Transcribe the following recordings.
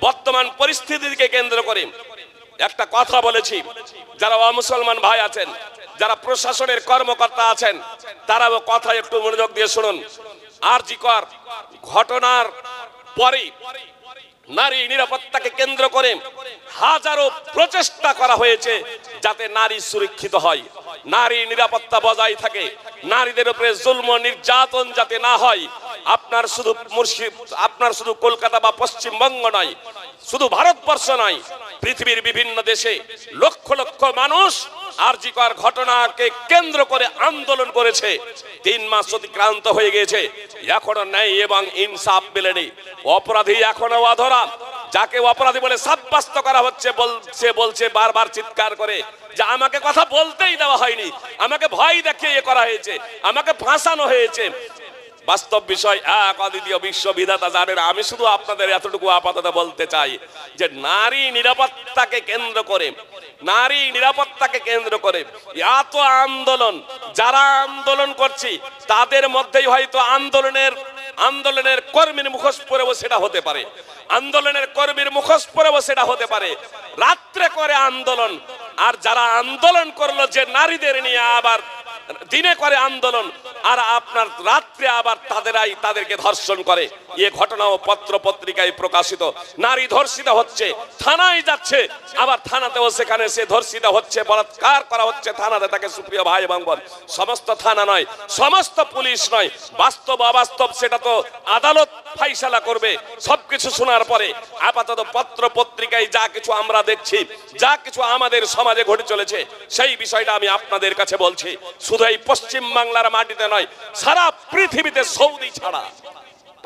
বর্তমান পরিস্থিতিকে কেন্দ্র করে একটা কথা বলেছি, যারা মুসলমান ভাই আছেন, যারা প্রশাসনের কর্মকর্তা আছেন, তারাও কথা একটু মনোযোগ দিয়ে শুনুন। আরজিকর ঘটনার পরে নারী নিরাপত্তাকে কেন্দ্র করে হাজারো প্রচেষ্টা করা হয়েছে যাতে নারী সুরক্ষিত হয়, নারী নিরাপত্তা বজায় থাকে, নারীদের উপরে জুলম নির্যাতন যাতে না হয়। আপনার শুধু কলকাতা বা পশ্চিমবঙ্গ নয়, শুধু ভারতবর্ষ নয়, পৃথিবীর বিভিন্ন দেশে লক্ষ লক্ষ মানুষ আরজিকর ঘটনাকে কেন্দ্র করে আন্দোলন করেছে। 3 মাস অতিক্রান্ত হয়ে গেছে, এখনো ন্যায় এবং ইনসাফ মেলেনি। অপরাধী এখনো অধরা, যাকে অপরাধী বলে সাব্যস্ত করা হচ্ছে বলছে বারবার চিৎকার করে যে আমাকে কথা বলতেই দেওয়া হয়নি, আমাকে ভয় দেখিয়ে করা হয়েছে, আমাকে ফাঁসানো হয়েছে। বাস্তব বিষয় এক অদ্বিতীয় বিশ্ববিধাতা জানেন। আমি শুধু আপনাদের এতটুকু আপাতত বলতে চাই যে নারী নিরাপত্তাকে কেন্দ্র করে এত আন্দোলন, যারা আন্দোলন করছে তাদের মধ্যেই হয়তো আন্দোলনের কর্মীর মুখোশ পরেও সেটা হতে পারে, রাত্রে করে আন্দোলন। আর যারা আন্দোলন করলো যে নারীদের নিয়ে, আবার দিনে করে আন্দোলন, আর আপনার রাত্রে আবার তাদেরকে ধর্ষণ করে। এই ঘটনাও পত্র পত্রিকায় প্রকাশিত। নারী ধর্ষিত হচ্ছে, থানায় যাচ্ছে, আবার থানাতেও সেখানে সে ধর্ষিত হচ্ছে, বলাৎকার করা হচ্ছে থানাতে তাকে। সুপ্রিয় ভাই এবং বোন, সমস্ত থানা নয়, সমস্ত পুলিশ নয়, বাস্তব অবাস্তব সেটা তো আদালত ফাইসালা করবে। সবকিছু শোনার পরে আপাতত পত্র পত্রিকায় যা কিছু আমরা দেখছি, যা কিছু আমাদের সমাজে ঘটে চলেছে, সেই বিষয়টা আমি আপনাদের কাছে বলছি। শুধু এই পশ্চিম বাংলার মাটিতে নয়, সারা পৃথিবীতে, সৌদি ছাড়া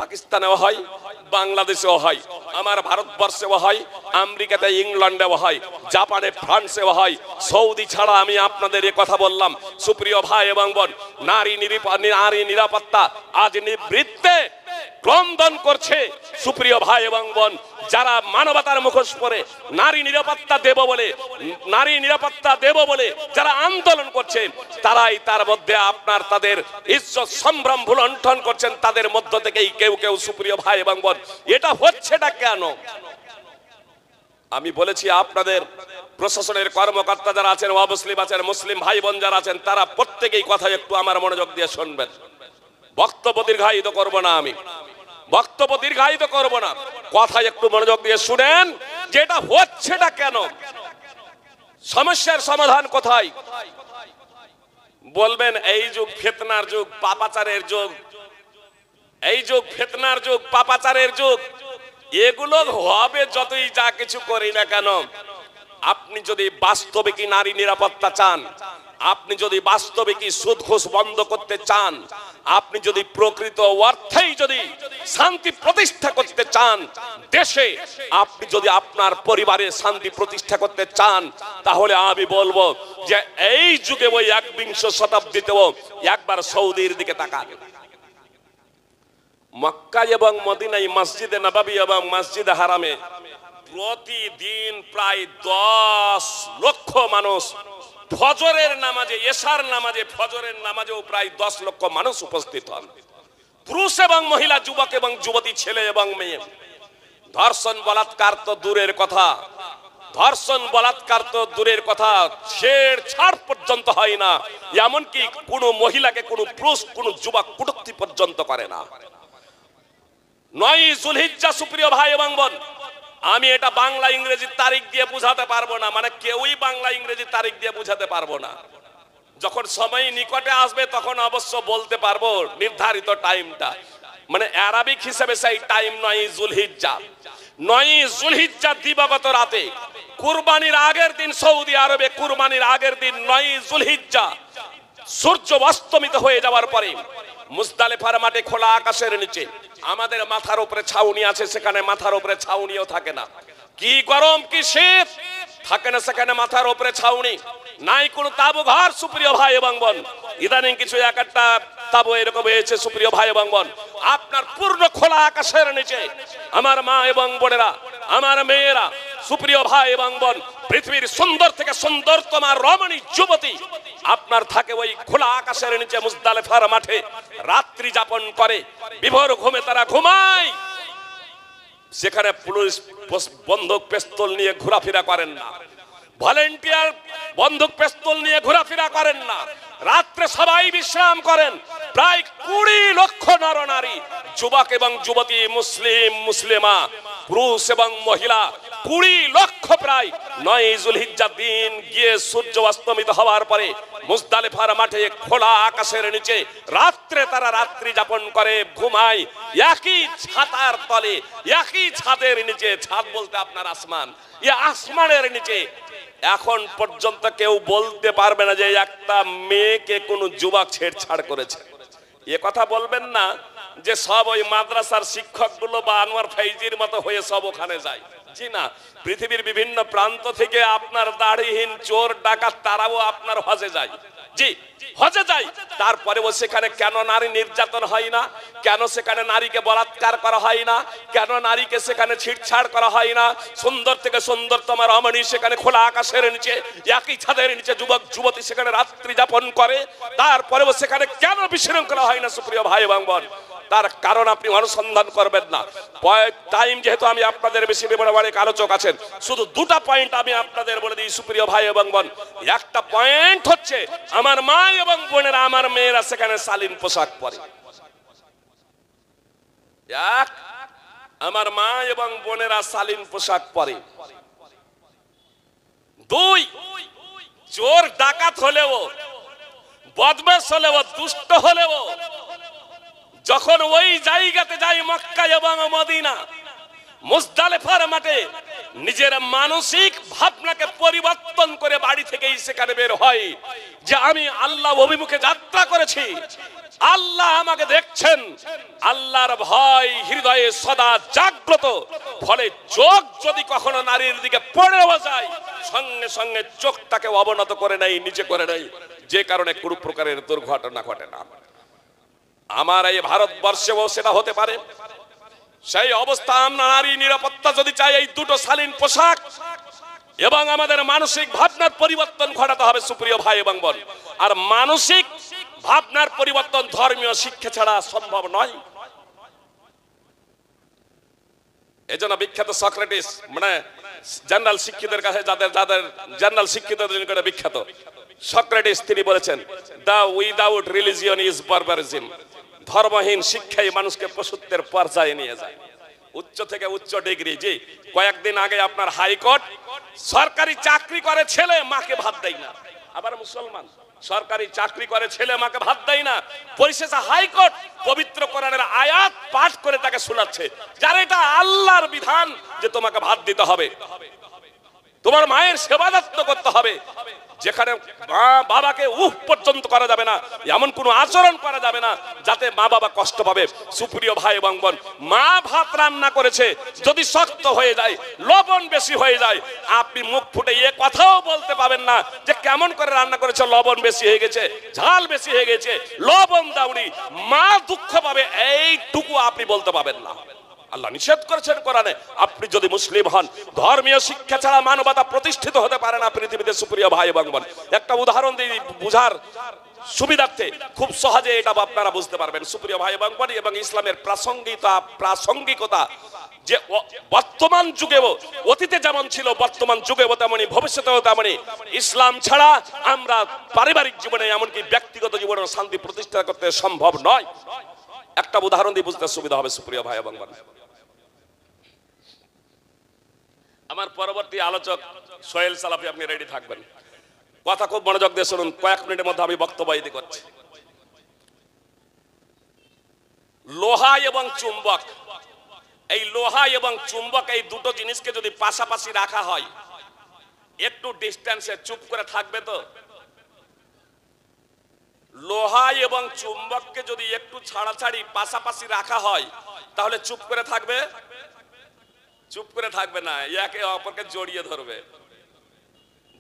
পাকিস্তানেও হয়, বাংলাদেশেও হয়, আমার ভারতবর্ষেও হয়, আমেরিকাতে ইংল্যান্ডেও হয়, জাপানে ফ্রান্সেও হয়, সৌদি ছাড়া আমি আপনাদের এ কথা বললাম। সুপ্রিয় ভাই এবং বোন, নারী নিরাপত্তা আজ নিবৃত্তে ক্রন্দন করছে। সুপ্রিয় ভাই এবং বোন, যারা মানবতার মুখোশ পরে নারী নিরাপত্তা দেব বলে যারা আন্দোলন করছে, তারাই তার মধ্যে তাদের ইজ্জত সম্ভ্রম লুণ্ঠন করছেন। তাদের মধ্য থেকেই কেউ কেউ, সুপ্রিয় ভাই এবং বোন, এটা হচ্ছেটা কেন? আমি বলেছি আপনাদের প্রশাসনের কর্মকর্তা যারা আছেন, অমুসলিম আছেন, মুসলিম ভাই বোন যারা আছেন, তারা প্রত্যেকেই কথা একটু আমার মনোযোগ দিয়ে শুনবেন। বক্তব্য দীর্ঘায়িত করব না, কথা একটু মনোযোগ দিয়ে শুনেন যে এটা হচ্ছেটা কেন, সমস্যার সমাধান কোথায়। বলবেন এই যুগ ফিতনার যুগ, পাপাচারের যুগ, পাপাচারের যুগ। এগুলো হবে যতই যা কিছু করি না কেন। আপনি যদি বাস্তবে কি নারী নিরাপত্তা চান, আপনি যদি বাস্তবে কি সুদ ঘুষ বন্ধ করতে চান, আপনি যদি প্রকৃত অর্থেই যদি শান্তি প্রতিষ্ঠা করতে চান দেশে, আপনি যদি আপনার পরিবারের শান্তি প্রতিষ্ঠা করতে চান, তাহলে আমি বলবো যে এই যুগে, ওই 21 শতাব্দীতেও একবার সৌদির দিকে তাকান। মক্কা এবং মদিনায়, মসজিদে নববী এবং মসজিদে হারামে প্রতিদিন প্রায় 10 লক্ষ মানুষ ফজরের নামাজে, এশার নামাজে, ফজরের নামাজেও প্রায় 10 লক্ষ মানুষ উপস্থিত হন। পুরুষ এবং মহিলা, যুবক এবং যুবতী, ছেলে এবং মেয়ে। ধর্ষণ বলাৎকার তো দূরের কথা, ছেড়ছাড় পর্যন্ত হয় না। এমনকি কোনো মহিলাকে কোনো পুরুষ, কোনো যুবক কটূক্তি পর্যন্ত করে না। 9 যুলহিজ্জা, সুপ্রিয় ভাই এবং বোন, আমি এটা বাংলা ইংরেজি তারিখ দিয়ে বুঝাতে পারবো না, মানে কেউই বাংলা ইংরেজি তারিখ দিয়ে বুঝাতে পারবো না। যখন সময় নিকটে আসবে তখন অবশ্য বলতে পারবো নির্ধারিত টাইমটা, মানে আরবিক হিসেবে সেই টাইম 9 যুলহিজ্জা। 9 যুলহিজ্জা দিবাগত রাতে, কুরবানির আগের দিন, সৌদি আরবে কুরবানির আগের দিন 9 যুলহিজ্জা, সূর্য অস্তমিত হয়ে যাওয়ার পরে মুজদালিফার মাঠে খোলা আকাশের নিচে, আমাদের মাথার উপরে ছাউনি আছে, সেখানে মাথার উপরে ছাউনিও থাকে না। কি গরম, কি শীত, থাকে না সেখানে মাথার উপরে ছাউনি, নাই কোনো তাবু ঘর। সুপ্রিয় ভাই এবং বোন, ইদানিং কিছু একটা তাবু এরকম হয়েছে। সুপ্রিয় ভাই এবং বোন, আপনার পূর্ণ খোলা আকাশের নিচে আমার মা এবং বোনেরা, আমার মেয়েরা, সুপ্রিয় ভাই এবং বোন, পৃথিবীর সুন্দর থেকে সুন্দরতম রমণী যুবতী আপনার থাকে ওই খোলা আকাশের নিচে মুজদালিফার মাঠে রাত্রি যাপন করে। বিভোর ঘুমে তারা ঘুমায়। সেখানে পুলিশ বন্দুক পিস্তল নিয়ে ঘোরাফেরা করেন না, ভলেন্টিয়ার বন্দুক পিস্তল নিয়ে ঘোরাফেরা করেন না, রাত্রে সবাই বিশ্রাম করেন। প্রায় 20 লক্ষ নরনারী, যুবক এবং যুবতী, মুসলিম মুসলিমা, পুরুষ এবং মহিলা 20 লক্ষ প্রায় 9 যুলহিজ্জার দিন গিয়ে সূর্য অস্তমিত হওয়ার পরে মুজদালিফার মাঠে খোলা আকাশের নিচে রাত্রে তারা রাত্রি যাপন করে, ঘুমায় একই ছাতার তলে, একই ছাদের নিচে। ছাদ বলতে আপনার আসমান, এই আসমানের নিচে এখন পর্যন্ত কেউ বলতে পারবে না যে একটা মেয়েকে কোনো যুবক ছেড়ছাড় করেছে। এ কথা বলবেন না যে সব ওই মাদ্রাসার শিক্ষকগুলো বা আনোয়ার ফাইজির মতো হয়ে সব ওখানে যায়। জি না, পৃথিবীর বিভিন্ন প্রান্ত থেকে আপনার দাড়িহীন চোর ডাকাত তারাও আপনার হজে যায়। জি, হজে যায়। তারপরেও সেখানে কেন নারী নির্যাতন হয় না? কেন সেখানে নারীকে বলাৎকার করা হয় না? কেন নারীকে সেখানে ছিটছাড় করা হয় না? সুন্দর থেকে সুন্দরতম রমণী সেখানে খোলা আকাশের নিচে একই ছাদের নিচে যুবক যুবতী সেখানে রাত্রি যাপন করে, তারপরেও সেখানে কেন বিশৃঙ্খলা হয় না? সুপ্রিয় ভাই এবং বোন, তার কারণ আপনি অনুসন্ধান করবেন না। টাইম যেহেতু আমি আপনাদের বেশি অনেক আলোচক আছেন, শুধু 2টা পয়েন্ট আমি আপনাদের বলে দিই সুপ্রিয় ভাই এবং বোন। একটা পয়েন্ট হচ্ছে আমার মা এবং বোনেরা, আমার মেয়েরা সেখানে শালীন পোশাক পরে। এক, আমার মা এবং বোনেরা শালীন পোশাক পরে। 2, চোর ডাকাত হলেও, বদমাশ হলেও, দুষ্ট হলেও যখন ওই জায়গাতে যায় মক্কা এবং মদিনা, মুজদালিফার মাঠে নিজের মানসিক ভাবনাকে পরিবর্তন করে বাড়ি থেকেই সেখানে বের হয় যে আমি আল্লাহ অভিমুখে যাত্রা করেছি, আল্লাহ আমাকে দেখছেন, আল্লাহর ভয় হৃদয়ে সদা জাগ্রত। ফলে চোখ যদি কখনো নারীর দিকে পড়েও যায়, সঙ্গে সঙ্গে চোখটাকে অবনত করে নেয়, নিচে করে নেয়, যে কারণে কোনো প্রকারের দুর্ঘটনা ঘটে না। আমার এই ভারতবর্ষেও সেটা হতে পারে। সেই অবস্থা আমরা নারী নিরাপত্তা যদি চাই, এই 2টো শালীন পোশাক এবং আমাদের মানসিক ভাবনার পরিবর্তন ঘটাতে হবে সুপ্রিয় ভাই এবং বোন। আর মানসিক ভাবনার পরিবর্তন ধর্মীয় শিক্ষা ছাড়া সম্ভব নয়। এজন্য বিখ্যাত সক্রেটিস, মানে জেনারেল শিক্ষিতদের কাছে, যাদের জেনারেল শিক্ষিতদের নিকটে বিখ্যাত সক্রেটিস, তিনি বলেছেন দা উইদাউট রিলিজিয়ন ইজ বারবারিজম। ধর্মহীন শিক্ষাই মানুষকে পশুত্বের পর্যায়ে নিয়ে যায়, উচ্চ থেকে উচ্চ ডিগ্রি। জি, কয়েকদিন আগে আপনার হাইকোর্ট সরকারি চাকরি করে ছেলে মাকে ভাত দেয় না, আবার মুসলমান সরকারি চাকরি করে ছেলে মাকে ভাত দেয় না, পরিশেষে হাইকোর্ট পবিত্র কোরআনের আয়াত পাঠ করে তাকে শোনাচ্ছে, যার এটা আল্লাহর বিধান যে তোমাকে ভাত দিতে হবে, তোমার মায়ের সেবা যত্ন করতে হবে, যেখানে মা বাবাকে পর্যন্ত করা যাবে না, এমন কোনো আচরণ করা যাবে না যাতে মা বাবা কষ্ট পাবে। সুপ্রিয় ভাই এবং বোন, মা ভাত রান্না করেছে, যদি শক্ত হয়ে যায়, লবণ বেশি হয়ে যায়, আপনি মুখ ফুটে এ কথাও বলতে পাবেন না যে কেমন করে রান্না করেছে, লবণ বেশি হয়ে গেছে, ঝাল বেশি হয়ে গেছে, লবণ দাউনি, মা দুঃখ পাবে, এইটুকু আপনি বলতে পাবেন না। আল্লাহ নিষেধ করেছেন কোরআনে। আপনি যদি মুসলিম হন, ধর্মীয় শিক্ষা ছাড়া মানবতা প্রতিষ্ঠিত হতে পারে না পৃথিবীতে। সুপ্রিয় ভাই এবং বোন, একটা উদাহরণ দিই বুঝার সুবিধার্থে, খুব সহজে এটা আপনারা বুঝতে পারবেন সুপ্রিয় ভাই এবং বোন। এবং ইসলামের প্রাসঙ্গিকতা যে বর্তমান যুগেও, অতীতে যেমন ছিল বর্তমান যুগেও তেমনি, ভবিষ্যতেও তেমনি। ইসলাম ছাড়া আমরা পারিবারিক জীবনে, এমনকি ব্যক্তিগত জীবনে শান্তি প্রতিষ্ঠা করতে সম্ভব নয়। একটা উদাহরণ দিয়ে বুঝতে সুবিধা হবে সুপ্রিয় ভাই এবং বোন। আমার পরবর্তী আলোচক সোহেল সালাফি, আপনি রেডি থাকবেন, কথা খুব মনোযোগ দিয়ে শুনুন, কয়েক মিনিটের মধ্যে আমি বক্তব্য দিতে করছি। লোহা এবং চুম্বক, এই লোহা এবং চুম্বক, এই 2টো জিনিসকে যদি পাশাপাশি রাখা হয়, একটু ডিস্টেন্সে চুপ করে থাকবে তো? লোহা এবং চুম্বককে যদি একটু ছাড়াছাড়ি পাশাপাশি রাখা হয়, তাহলে চুপ করে থাকবে? চুপ করে থাকবে না, একে অপরকে জড়িয়ে ধরবে।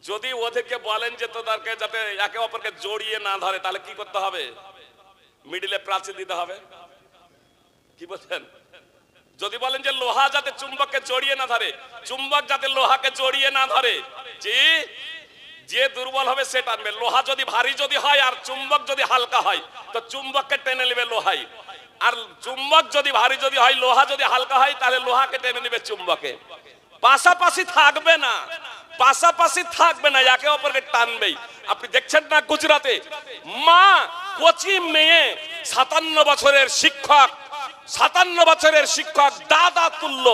যদি ওদেরকে বলেন যে তোদেরকে যাতে একে অপরকে জড়িয়ে না ধরে, তাহলে কি করতে হবে? মিডিলে প্রাচীর দিতে হবে। কি বলছেন? যদি বলেন যে লোহা যাতে চুম্বককে জড়িয়ে না ধরে, চুম্বক যাতে লোহাকে জড়িয়ে না ধরে, যে দুর্বল হবে সে টানবে। লোহা যদি ভারী যদি হয় আর চুম্বক যদি হালকা হয়, তো চুম্বককে টেনে নেবে লোহাই। আর চুম্বক যদি ভারী যদি হয়, লোহা যদি হালকা হয়, তাহলে লোহাকে টেনে নেবে চুম্বকে। পাশাপাশি থাকবে না, পাশাপাশি থাকবে না, একে অপরকে টানবেই। আপনি দেখছেন না গুজরাটে মা কোচি মেয়ে 57 বছরের শিক্ষক, 57 বছরের শিক্ষক দাদা তুল্য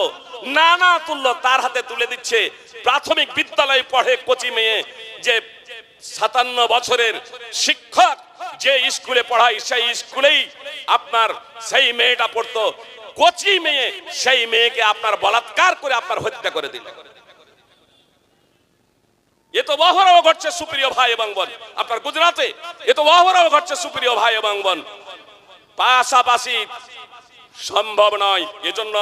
নানা তুল্য তার হাতে তুলে দিচ্ছে। প্রাথমিক বিদ্যালয়ে পড়ে কোচি মেয়ে, যে 57 বছরের শিক্ষক যে স্কুলে পড়ায় সেই স্কুলেই আপনার সেই মেয়েটা পড়তো। কোচি মেয়ে, সেই মেয়েকে আপনার বলাৎকার করে আপনার হত্যা করে দিল। এ তো অহরহ ঘটছে সুপ্রিয় ভাই এবং বোন, আপনার গুজরাটে এ তো অহরহ ঘটছে সুপ্রিয় ভাই এবং বোন। পাশাপাশি সম্ভব নয়। এজন্য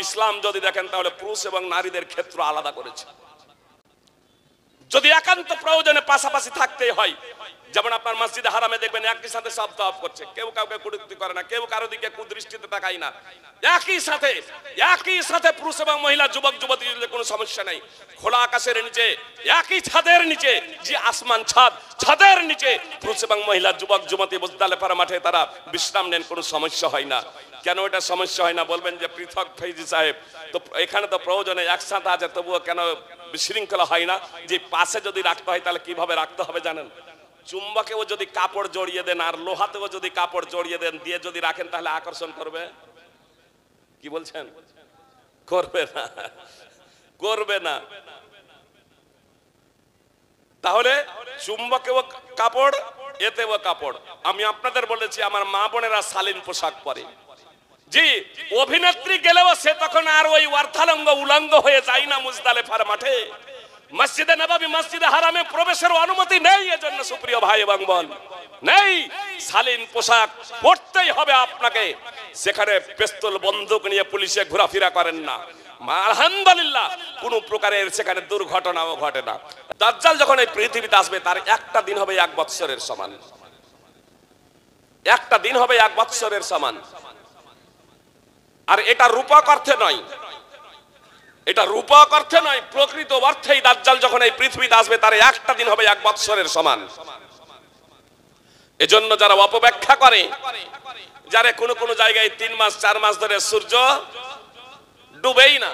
ইসলাম যদি দেখেন তাহলে পুরুষ এবং নারীদের ক্ষেত্র আলাদা করেছে। যদি একান্ত প্রয়োজনে পাশাপাশি থাকতে হয়, যেমন আপনার মসজিদে হারামে দেখবেন একই সাথে সব তওয়াফ করছে, কেউ কাউকে কটূক্তি করে না, কেউ কারো দিকে কুদৃষ্টিতে তাকায় না। একই সাথে পুরুষ এবং মহিলা, যুবক যুবতীদের কোনো সমস্যা নাই। খোলা আকাশের নিচে, একই ছাদের নিচে, যে আসমান ছাদ, ছাদের নিচে পুরুষ এবং মহিলা, যুবক যুবতী মুজদালিফার মাঠে তারা বিশ্রাম নেন, কোনো সমস্যা হয় না। কেন এটা সমস্যা হয় না বলবেন যে পৃথক ফৈজি সাহেব, তো এখানে তো প্রয়োজনে একসাথে আছে, তবুও কেন বিশৃঙ্খলা হয় না? যে পাশে যদি রাখতে হয় তাহলে কিভাবে রাখতে হবে জানেন? চুম্বকেও যদি কাপড় জড়িয়ে দেন আর লোহাতেও যদি কাপড় জড়িয়ে দেন, দিয়ে যদি রাখেন, তাহলে আকর্ষণ করবে? কি বলছেন? করবে না, করবে না। তাহলে চুম্বকেও কাপড়, এতেও কাপড়। আমি আপনাদের বলেছি আমার মা বোনেরা শালীন পোশাক পরে। জি, অভিনেত্রী গেলেও সে তখন আর ওই অর্থালঙ্গ উলঙ্গ হয়ে যায় না মুজদালিফার মাঠে। মসজিদে নববী, মসজিদে হারামে প্রবেশের অনুমতি নেই। এজন্য সুপ্রিয় ভাই এবং বোন, নেই। শালীন পোশাক পরতেই হবে আপনাকে। সেখানে পিস্তল বন্দুক নিয়ে পুলিশে ঘোরাফেরা করেন না। আলহামদুলিল্লাহ কোন প্রকারের সেখানে দুর্ঘটনাও ঘটে না। দাজ্জাল যখন এই পৃথিবীতে আসবে তার একটা দিন হবে 1 বৎসরের সমান। একটা দিন হবে 1 বৎসরের সমান। আর এটা রূপক অর্থে নয়, এটা রূপক অর্থে নয়, প্রকৃত অর্থেই দাজ্জাল যখন এই পৃথিবীতে আসবে তার একটা দিন হবে 1 বৎসরের সমান। এজন্য যারা অপব্যাখ্যা করে, যারা কোন কোন জায়গায় 3 মাস 4 মাস ধরে সূর্য ডুবেই না,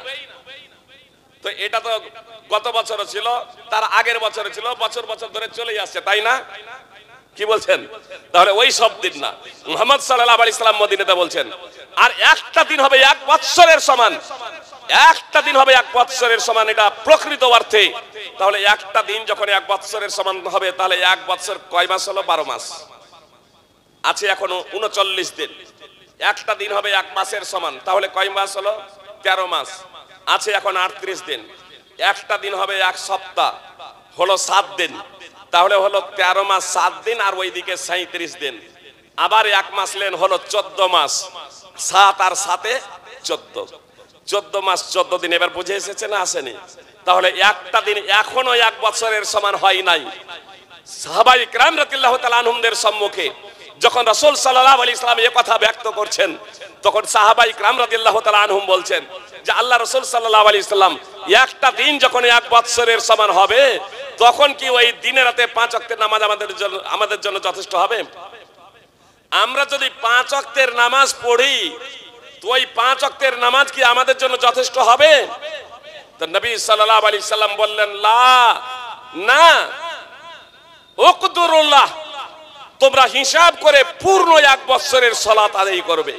তো এটা তো গত বছরও ছিল, তার আগের বছরে ছিল, বছর বছর ধরে চলেই আসছে, তাই না? কি বলছেন? তাহলে ওই সব দিন না। মুহাম্মদ সাল্লাল্লাহু আলাইহি সাল্লাম মদিনাতে বলছেন আর একটা দিন হবে 1 বৎসরের সমান। একটা দিন হবে 1 বৎসরের সমান, এটা প্রকৃত অর্থে। তাহলে একটা দিন যখন 1 বৎসরের সমান হবে, তাহলে 1 বৎসর কয় মাস হলো? 12 মাস আছে, এখনো 39 দিন। একটা দিন হবে 1 মাসের সমান, তাহলে কয় মাস হলো? 13 মাস আছে, এখন 38 দিন। একটা দিন হবে 1 সপ্তাহ, হলো 7 দিন, তাহলে হলো 13 মাস 7 দিন, আর ওইদিকে 37 দিন। আবার 1 মাস লেন, হলো 14 মাস। 7 আর 7 14, 14 মাস 14 দিন। এবার বুঝে এসেছে না আসেনি? তাহলে একটা দিন এখনো 1 বছরের সমান হয় নাই। সাহাবায়ে কেরাম রাদিয়াল্লাহু তাআলা আনহুমদের সম্মুখে যখন রাসূল সাল্লাল্লাহু আলাইহি সাল্লাম এই কথা ব্যক্ত করছেন, তখন সাহাবায়ে কেরাম রাদিয়াল্লাহু তাআলা আনহুম বলছেন যে আল্লাহ রাসূল সাল্লাল্লাহু আলাইহি সাল্লাম, একটা দিন যখন 1 বছরের সমান হবে, তখন কি ওই দিনে রাতে 5 ওয়াক্তের নামাজ আমাদের জন্য যথেষ্ট হবে? আমরা যদি 5 ওয়াক্তের নামাজ পড়ি, তো ওই 5 ওয়াক্তের নামাজ কি আমাদের জন্য যথেষ্ট হবে? তো নবী সাল্লাল্লাহু আলাইহি সাল্লাম বললেন, লা, না, উকদুরুল্লাহ, তোমরা হিসাব করে পূর্ণ 1 বছরের সালাত আদায় করবে।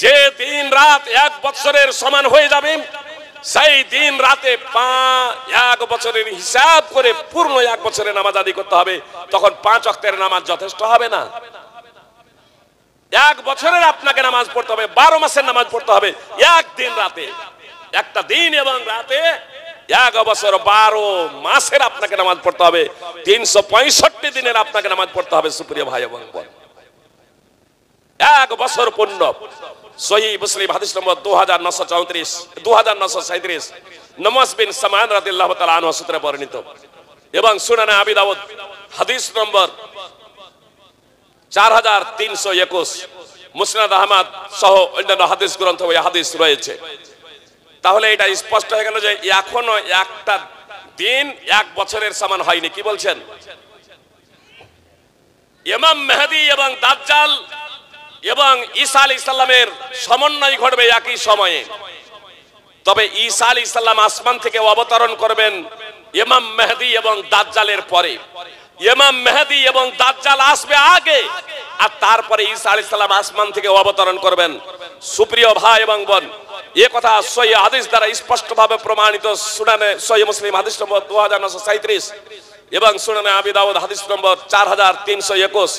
যে দিন রাত 1 বছরের সমান হয়ে যাবে, সেই দিন রাতে 1 বছরের হিসাব করে পূর্ণ 1 বছরের নামাজ আদায় করতে হবে। তখন 5 ওয়াক্তের নামাজ যথেষ্ট হবে না। 1 বছরের আপনাকে নামাজ পড়তে হবে, 12 মাসের নামাজ পড়তে হবে, 1 দিন রাতে। একটা দিন এবং রাতে 1 বছর 12 মাসের আপনাকে নামাজ পড়তে হবে, 365 দিনের আপনাকে নামাজ পড়তে হবে। সুপ্রিয় ভাই এবং বোন, 1 বছর পূর্ণ। সহিহ মুসলিম হাদিস নম্বর 2937, নওয়াস বিন সামান রাদিয়াল্লাহু তাআলা আনহু সূত্রে বর্ণিত, এবং সুনানে আবি দাউদ হাদিস নম্বর 4321, মুসনাদ আহমদ সহ অন্যান্য হাদিস গ্রন্থে ওই হাদিস রয়েছে। তাহলে এটা স্পষ্ট হয়ে গেল যে এখনো একটা দিন 1 বছরের সমান হয়নি। কি বলছেন? ইমাম মেহেদী এবং দাজ্জাল এবং ঈসা আলাইহিস সালামের সমন্বয় ঘটবে একই সময়ে। তবে ঈসা আলাইহিস সালাম আসমান থেকে অবতরণ করবেন ইমাম মেহেদী এবং দাজ্জালের পরে। ইমাম মেহেদী এবং দাজ্জাল আসবে আগে, আর তারপরে ঈসা আলাইহিস সালাম আসমান থেকে অবতরণ করবেন। সুপ্রিয় ভাই এবং বোন, এই কথা সহিহ হাদিস দ্বারা স্পষ্টভাবে প্রমাণিত। সুনানে সহিহ মুসলিম হাদিস নম্বর 2937 এবং সুনানে আবি দাউদ হাদিস নম্বর 4321,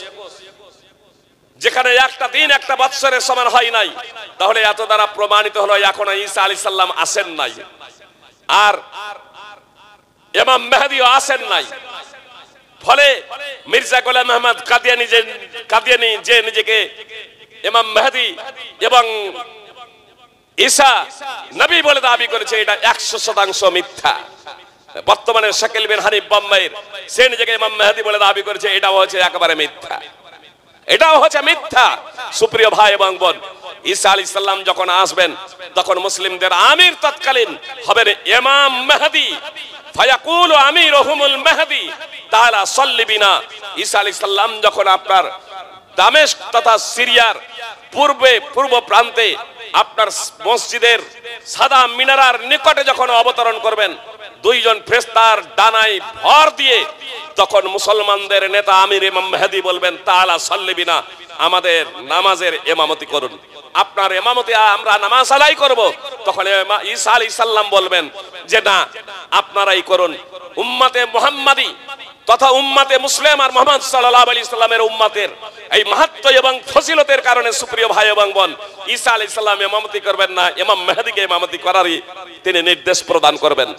যেখানে একটা দিন একটা বৎসরের সমান হয় নাই। তাহলে এত দ্বারা প্রমাণিত হলো এখনো ঈসা আলাইহিস সালাম আসেন নাই, আর ইমাম মেহেদীও আসেন নাই। ফলে মির্জা গোলাম আহমদ কাদিয়ানী যে নিজেকে ইমাম মেহেদী এবং ঈসা নবী বলে দাবি করেছে, এটা 100% মিথ্যা। বর্তমানে শাকিল বিন হানিফ বোম্বাইয়ের, সে নিজেকে ইমাম মেহেদী বলে দাবি করেছে, এটাও হচ্ছে একেবারে মিথ্যা, এটাও হচ্ছে মিথ্যা। সুপ্রিয় ভাই এবং বোন, ঈসা আলাইহিস সালাম যখন আসবেন তখন মুসলিমদের আমির তৎকালীন হবেন ইমাম মেহেদী। ফায়াকুলু আমিরুহুমুল মেহেদী তাআলা সাল্লি বিনা। ঈসা আলাইহিস সালাম যখন আপনার দামেস্ক তথা সিরিয়ার পূর্ব প্রান্তে আপনার মসজিদের সাদা মিনারার নিকটে যখন অবতরণ করবেন, দুইজন ফেরেশতার ডানায় ভর দিয়ে, তখন মুসলমানদের নেতা আমির ইমাম মেহেদী বলবেন, তাআলা সাল্লি বিনা, আমাদের নামাজের ইমামতি করুন, আপনার ইমামতি আমরা নামাজ আদায় করব। তখন ঈসা আলাইহিস সালাম বলবেন যে না, আপনারাই করুন। উম্মতে মুহাম্মাদী তথা উম্মতে মুসলিম আর মুহাম্মদ সাল্লাল্লাহু আলাইহি সাল্লামের উম্মতের এই মাহাত্ম্য এবং ফজিলতের কারণে সুপ্রিয় ভাই এবং বোন, ঈসা আলাইহিস সালাম ইমামতি করবেন না, ইমাম মেহেদীকে ইমামতি করারই তিনি নির্দেশ প্রদান করবেন।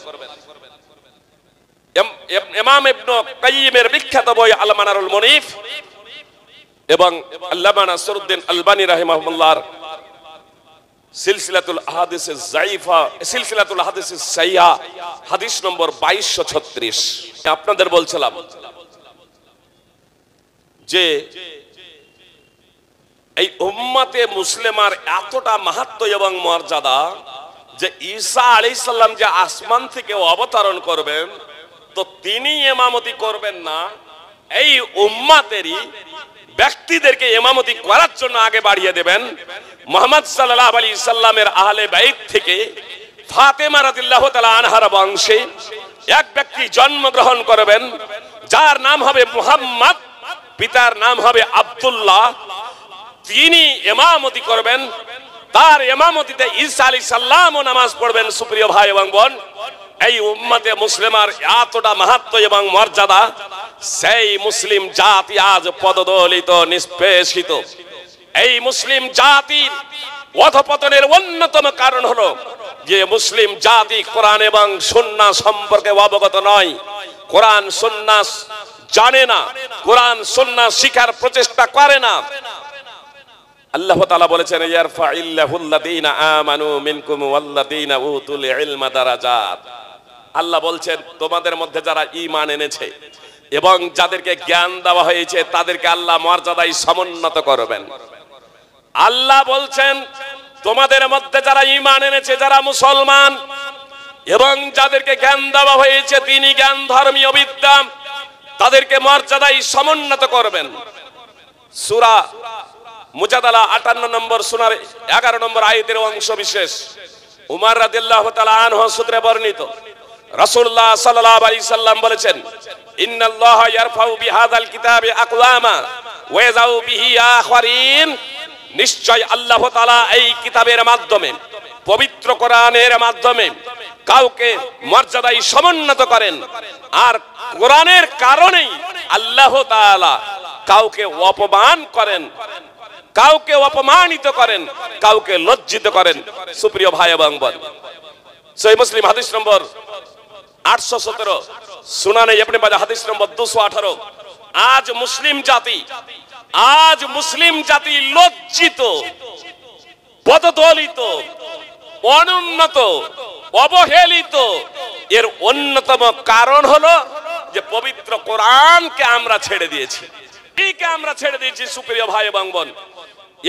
ইমাম ইবনে কাইয়িমের বিখ্যাত বই আল মানারুল মুনিফ এবং আল্লামা নাসরউদ্দিন আলবানী রাহিমাহুল্লাহর সিলসিলাতুল আহাদিস যায়িফা, সিলসিলাতুল আহাদিস সাহিহা হাদিস নম্বর 2236। আপনাদের বলছিলাম যে এই উম্মতে মুসলিমার এতটা মাহাত্ম্য এবং মর্যাদা যে ঈসা আলাইহিস সালাম যে আসমান থেকে অবতরণ করবেন, তো তিনি ইমামতি করবেন না, এই উম্মতেরই ব্যক্তিদেরকে ইমামতি করার জন্য আগে বাড়িয়ে দেবেন। মুহাম্মদ সাল্লাল্লাহু আলাইহি সাল্লামের আহলে বাইত থেকে ফাতেমা রাদিয়াল্লাহু তাআলা আনহার বংশে এক ব্যক্তি জন্মগ্রহণ করবেন, যার নাম হবে মুহাম্মদ, পিতার নাম হবে আব্দুল্লাহ। তিনি ইমামতি করবেন, তার ইমামতিতে ঈসা আলাইহিস সালামও নামাজ পড়বেন। সুপ্রিয় ভাই এবং বোন, এই উম্মতে মুসলিমার এতটা মাহাত্ম্য এবং মর্যাদা, সেই মুসলিম জাতি আজ পদদলিত, নিষ্পেষিত। এই মুসলিম জাতির অধপতনের অন্যতম কারণ হলো যে মুসলিম জাতি কোরআন এবং সুন্নাহ সম্পর্কে অবগত নয়, কোরআন সুন্নাহ জানে না, কোরআন সুন্নাহ শিখার প্রচেষ্টা করে না। আল্লাহ তাআলা বলেছেন, ইয়ারফাইল্লাহুল্লাযীনা আমানু মিনকুম ওয়াল্লাযীনা উতুল ইলমা দারাজাত। আল্লাহ বলছেন, তোমাদের মধ্যে যারা ঈমান এনেছে এবং যাদেরকে জ্ঞান দেওয়া হয়েছে তাদেরকে আল্লাহ মর্যাদায় সমুন্নত করবেন। আল্লাহ বলছেন, তোমাদের মধ্যে যারা ঈমান এনেছে, যারা মুসলমান এবং যাদেরকে জ্ঞান দেওয়া হয়েছে তিনি জ্ঞান ধর্মীয় বিদ্যা, তাদেরকে মর্যাদায় সমুন্নত করবেন। সূরা মুজাদালা 58 নম্বর সূরার 11 নম্বর আয়াতের অংশ বিশেষ। উমর রাদিয়াল্লাহু তাআলা আনহু সূত্রে বর্ণিত, রাসূলুল্লাহ সাল্লাল্লাহু আলাইহি সাল্লাম বলেছেন, ইন্নাল্লাহা ইয়ারফাউ বিহাযাল কিতাবি আকওয়ামা ওয়া ইয়াযাউ বিহি আখারিন। নিশ্চয় আল্লাহ তাআলা এই কিতাবের মাধ্যমে, পবিত্র কোরআনের মাধ্যমে কাউকে মর্যাদায় সমুন্নত করেন, আর কোরআনের কারণেই আল্লাহ তাআলা কাউকে অপমান করেন, কাউকে অপমানিত করেন, কাউকে লজ্জিত করেন। সুপ্রিয় ভাই এবং বোন, সহিহ মুসলিম হাদিস নম্বর 817, সুনানে ইবনে মাজাহ হাদিস নম্বর 218। আজ মুসলিম জাতি লজ্জিত, পদদলিত, অনুন্নত, অবহেলিত। এর অন্যতম কারণ হলো যে পবিত্র কোরআনকে আমরা ছেড়ে দিয়েছি, সুপ্রিয় ভাই এবং বোন।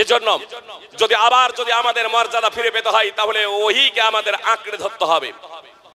এজন্য যদি আমাদের মর্যাদা ফিরে পেতে হয়, তাহলে ওহীকে আমাদের আঁকড়ে ধরতে হবে।